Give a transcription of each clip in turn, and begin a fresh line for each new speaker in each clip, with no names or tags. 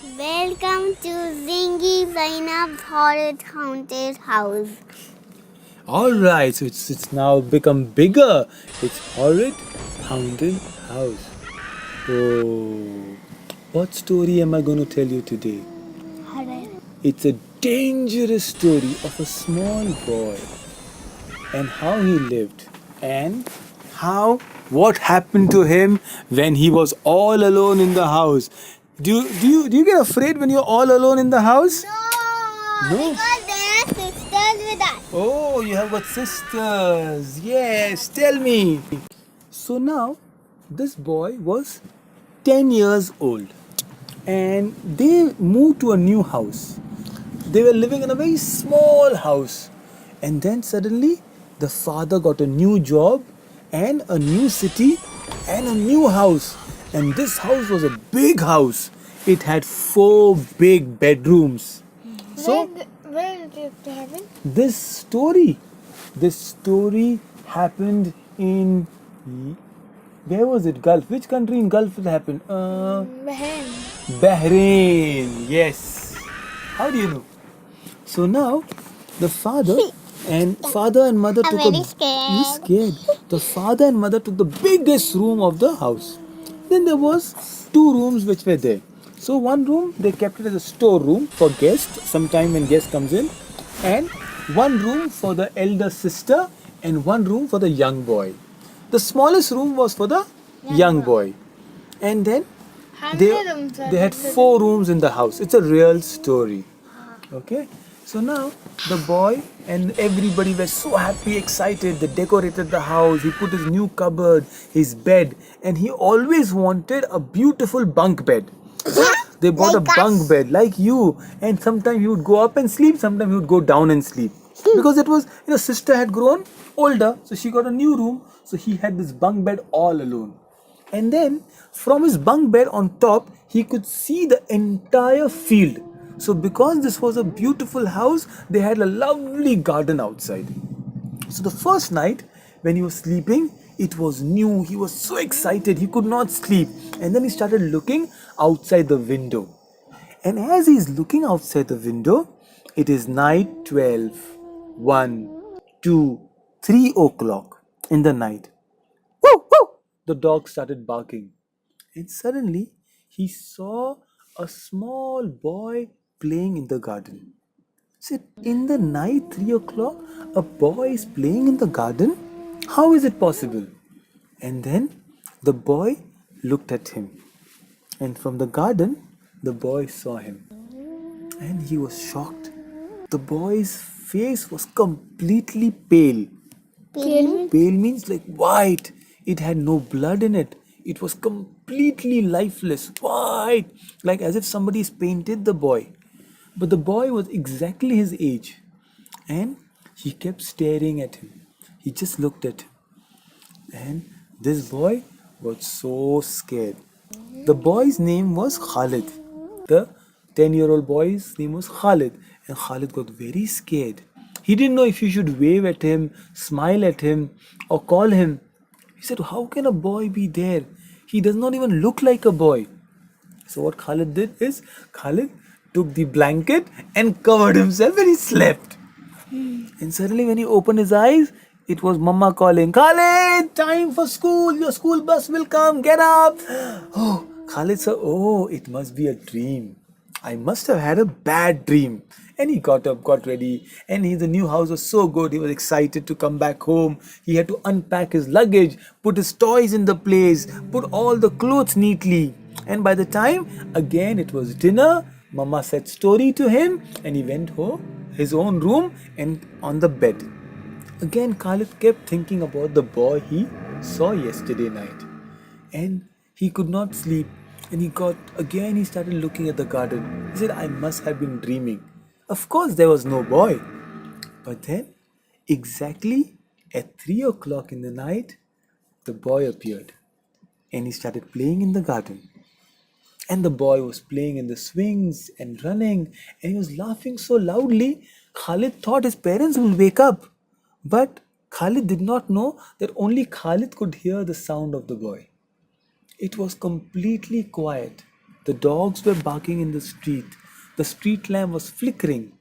Welcome to Zingy Zainab's Horrid Haunted House.
Alright, so it's now become bigger. It's horrid haunted house. Oh, what story am I going to tell you today?
Horrid.
It's a dangerous story of a small boy and how he lived and how what happened to him when he was all alone in the house. Do you get afraid when you're all alone in the house? No.
Because there are sisters with us.
Oh, you have got sisters. Yes, tell me. So now, this boy was 10 years old and they moved to a new house. They were living in a very small house. And then suddenly, the father got a new job and a new city and a new house. And this house was a big house. It had 4 big bedrooms. So,
Where did it happen?
this story happened in, where was it? Gulf. Which country in Gulf it happened?
Behind.
Bahrain. Yes. How do you know? So now the father and mother
I'm
took
very
a.
scared.
You scared? The father and mother took the biggest room of the house. Then there was 2 rooms which were there. So one room they kept it as a storeroom for guests. Sometime when guest comes in, and one room for the elder sister and one room for the young boy. The smallest room was for the young boy, and then
How
they
many rooms are
they had
there?
4 rooms in the house. It's a real story. Okay, so now the boy and everybody were so happy, excited. They decorated the house. He put his new cupboard, his bed, and he always wanted a beautiful bunk bed. So they bought a
Like
bunk
us?
bed like you, and sometimes he would go up and sleep, sometimes he would go down and sleep. Because it was, sister had grown older, so she got a new room, so he had this bunk bed all alone. And then from his bunk bed on top, he could see the entire field. So, because this was a beautiful house, they had a lovely garden outside. So, the first night when he was sleeping, it was new. He was so excited, he could not sleep. And then he started looking outside the window. And as he's looking outside the window, it is night 12, 1, 2, 3 o'clock in the night. Woo, woo! The dog started barking. And suddenly he saw a small boy playing in the garden. Said, in the night, 3 o'clock, a boy is playing in the garden? How is it possible? And then the boy looked at him. And from the garden, the boy saw him. And he was shocked. The boy's face was completely pale.
Pale.
Pale means like white. It had no blood in it. It was completely lifeless, white, like as if somebody's painted the boy. But the boy was exactly his age. And he kept staring at him. He just looked at him. And this boy was so scared. The boy's name was Khalid. The 10-year-old boy's name was Khalid. And Khalid got very scared. He didn't know if he should wave at him, smile at him, or call him. He said, how can a boy be there? He does not even look like a boy. So what Khalid did is, Khalid took the blanket and covered himself and he slept. And suddenly when he opened his eyes, it was Mama calling, Khalid, time for school. Your school bus will come. Get up. Oh, Khalid said, oh, it must be a dream. I must have had a bad dream. And he got up, got ready, and the new house was so good. He was excited to come back home. He had to unpack his luggage, put his toys in the place, put all the clothes neatly. And by the time again it was dinner, Mama said story to him, and he went home, his own room, and on the bed. Again, Khalid kept thinking about the boy he saw yesterday night, and he could not sleep. And he started looking at the garden. He said, I must have been dreaming. Of course, there was no boy. But then, exactly at 3 o'clock in the night, the boy appeared and he started playing in the garden. And the boy was playing in the swings and running, and he was laughing so loudly, Khalid thought his parents would wake up. But Khalid did not know that only Khalid could hear the sound of the boy. It was completely quiet. The dogs were barking in the street. The street lamp was flickering.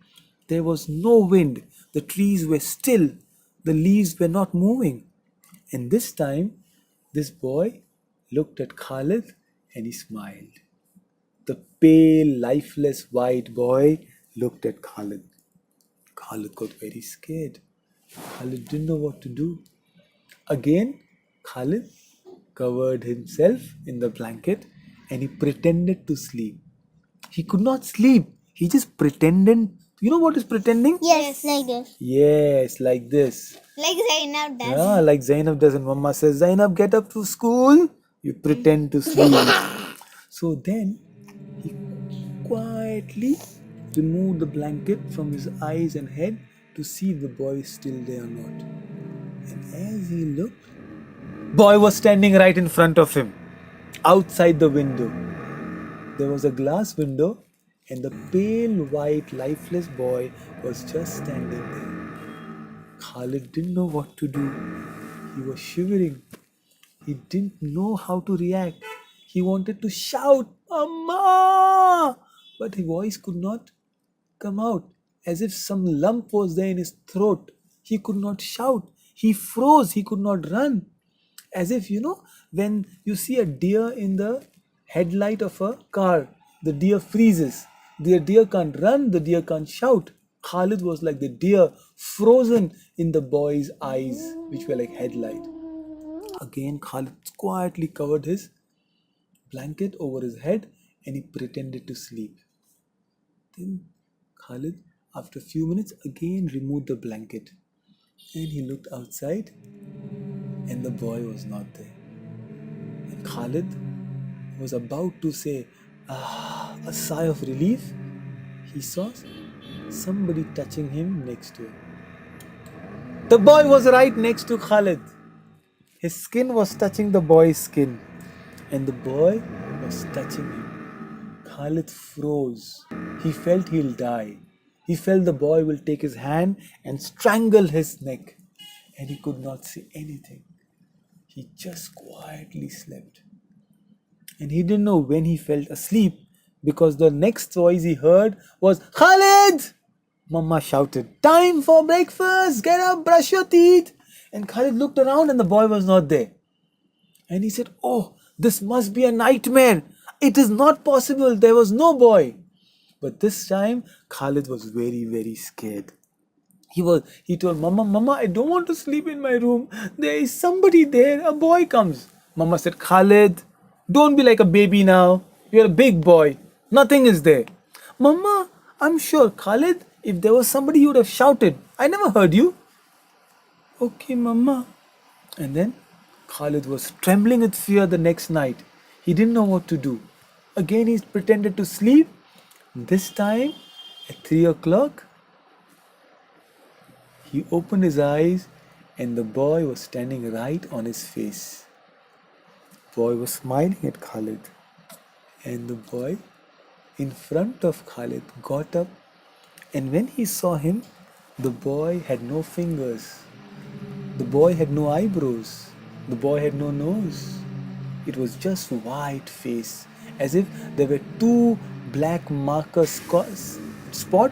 There was no wind. The trees were still. The leaves were not moving. And this time, this boy looked at Khalid and he smiled. The pale, lifeless white boy looked at Khalid. Khalid got very scared. Khalid didn't know what to do. Again, Khalid covered himself in the blanket and he pretended to sleep. He could not sleep. He just pretended. You know what is pretending?
Yes, like this.
Yes, like this.
Like Zainab does.
Yeah, like Zainab does. And Mama says, Zainab, get up to school. You pretend to sleep. So then he quietly removed the blanket from his eyes and head to see if the boy is still there or not. And as he looked, boy was standing right in front of him, outside the window. There was a glass window, and the pale, white, lifeless boy was just standing there. Khalid didn't know what to do. He was shivering. He didn't know how to react. He wanted to shout, Mama! But his voice could not come out, as if some lump was there in his throat. He could not shout. He froze. He could not run. As if, when you see a deer in the headlight of a car, the deer freezes. The deer can't run, the deer can't shout. Khalid was like the deer frozen in the boy's eyes, which were like headlight. Again, Khalid quietly covered his blanket over his head and he pretended to sleep. Then Khalid, after a few minutes, again removed the blanket and he looked outside and the boy was not there. And Khalid was about to say, a sigh of relief. He saw somebody touching him next to him. The boy was right next to Khalid. His skin was touching the boy's skin, and the boy was touching him. Khalid froze. He felt he'll die. He felt the boy will take his hand and strangle his neck, and he could not see anything. He just quietly slept. And he didn't know when he fell asleep because the next voice he heard was, Khalid! Mama shouted, time for breakfast! Get up, brush your teeth! And Khalid looked around and the boy was not there. And he said, oh, this must be a nightmare. It is not possible. There was no boy. But this time, Khalid was very, very scared. He told Mama, I don't want to sleep in my room. There is somebody there. A boy comes. Mama said, Khalid, don't be like a baby now. You're a big boy. Nothing is there. Mama, I'm sure, Khalid, if there was somebody, you would have shouted. I never heard you. Okay, Mama. And then Khalid was trembling with fear the next night. He didn't know what to do. Again, he pretended to sleep. This time, at 3 o'clock, he opened his eyes and the boy was standing right on his face. The boy was smiling at Khalid. And the boy in front of Khalid got up, and when he saw him, the boy had no fingers. The boy had no eyebrows. The boy had no nose. It was just white face, as if there were two black marker spots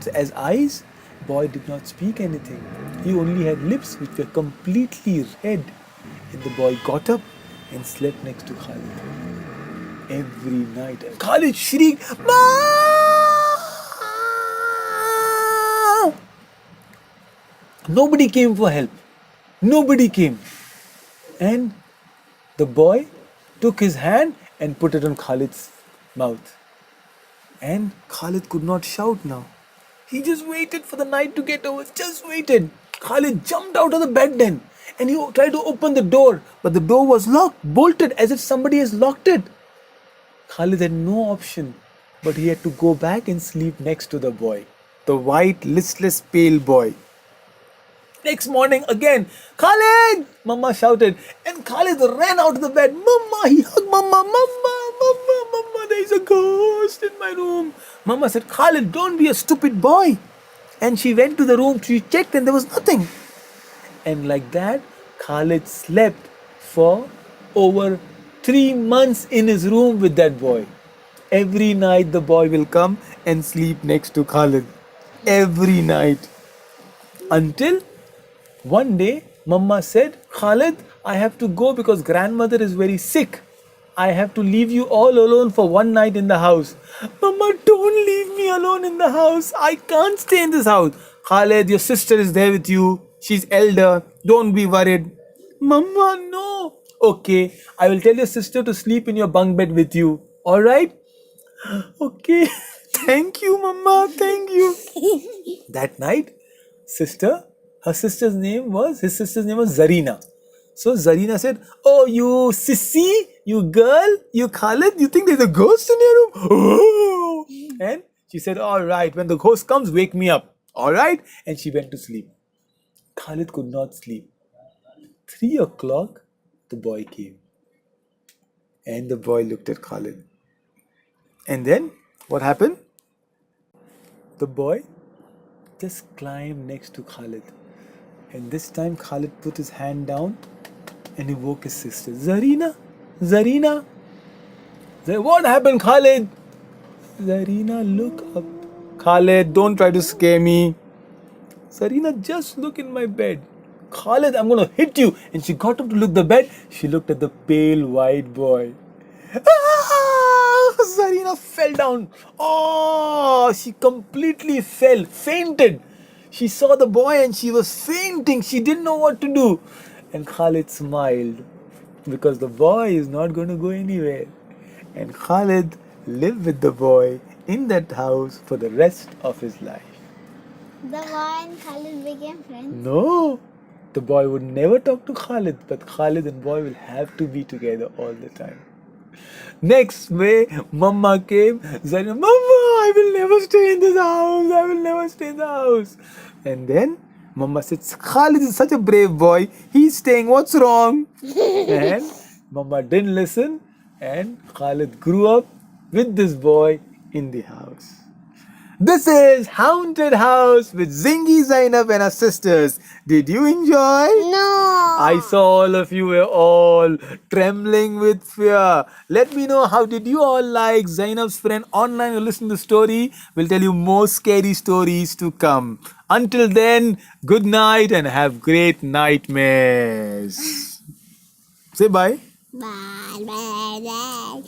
as eyes. Boy did not speak anything. He only had lips which were completely red. And the boy got up and slept next to Khalid. Every night, Khalid shrieked, Ma! Nobody came for help. Nobody came. And the boy took his hand and put it on Khalid's mouth. And Khalid could not shout now. He just waited for the night to get over. Just waited. Khalid jumped out of the bed then. And he tried to open the door. But the door was locked, bolted, as if somebody has locked it. Khalid had no option. But he had to go back and sleep next to the boy. The white, listless, pale boy. Next morning again, Khalid! Mama shouted. And Khalid ran out of the bed. Mama! He hugged Mama. Mama, there is a ghost in my room. Mama said, Khalid, don't be a stupid boy. And she went to the room, she checked and there was nothing. And like that, Khalid slept for over 3 months in his room with that boy. Every night the boy will come and sleep next to Khalid. Every night. Until one day, Mama said, Khalid, I have to go because grandmother is very sick. I have to leave you all alone for one night in the house. Mama, don't leave me alone in the house. I can't stay in this house. Khalid, your sister is there with you. She's elder. Don't be worried. Mama, no. Okay, I will tell your sister to sleep in your bunk bed with you. All right? Okay. Thank you, Mama. Thank you. That night, sister, his sister's name was Zarina. So Zarina said, "Oh, you sissy, you girl, you Khalid, you think there's a ghost in your room?" Oh. And she said, "All right, when the ghost comes, wake me up." All right, and she went to sleep. Khalid could not sleep. 3 o'clock, the boy came, and the boy looked at Khalid. And then what happened? The boy just climbed next to Khalid. And this time Khalid put his hand down and he woke his sister. Zarina, Zarina. What happened, Khalid? Zarina, look up. Khalid, don't try to scare me. Zarina, just look in my bed. Khalid, I'm gonna hit you. And she got up to look the bed. She looked at the pale white boy. Ah! Zarina fell down. Oh, she completely fell, fainted. She saw the boy and she was fainting. She didn't know what to do. And Khalid smiled because the boy is not going to go anywhere. And Khalid lived with the boy in that house for the rest of his life.
The boy and Khalid became friends.
No, the boy would never talk to Khalid, but Khalid and boy will have to be together all the time. Next way, Mama came. Zainab, Mama, I will never stay in this house. I will never stay in the house. And then Mama said, Khalid is such a brave boy. He's staying. What's wrong? And Mama didn't listen. And Khalid grew up with this boy in the house. This is Haunted House with Zingy Zainab and her sisters. Did you enjoy?
No.
I saw all of you were all trembling with fear. Let me know how did you all like Zainab's friend online or listen to the story. We'll tell you more scary stories to come. Until then, good night and have great nightmares. Say bye.
Bye, bye, bye.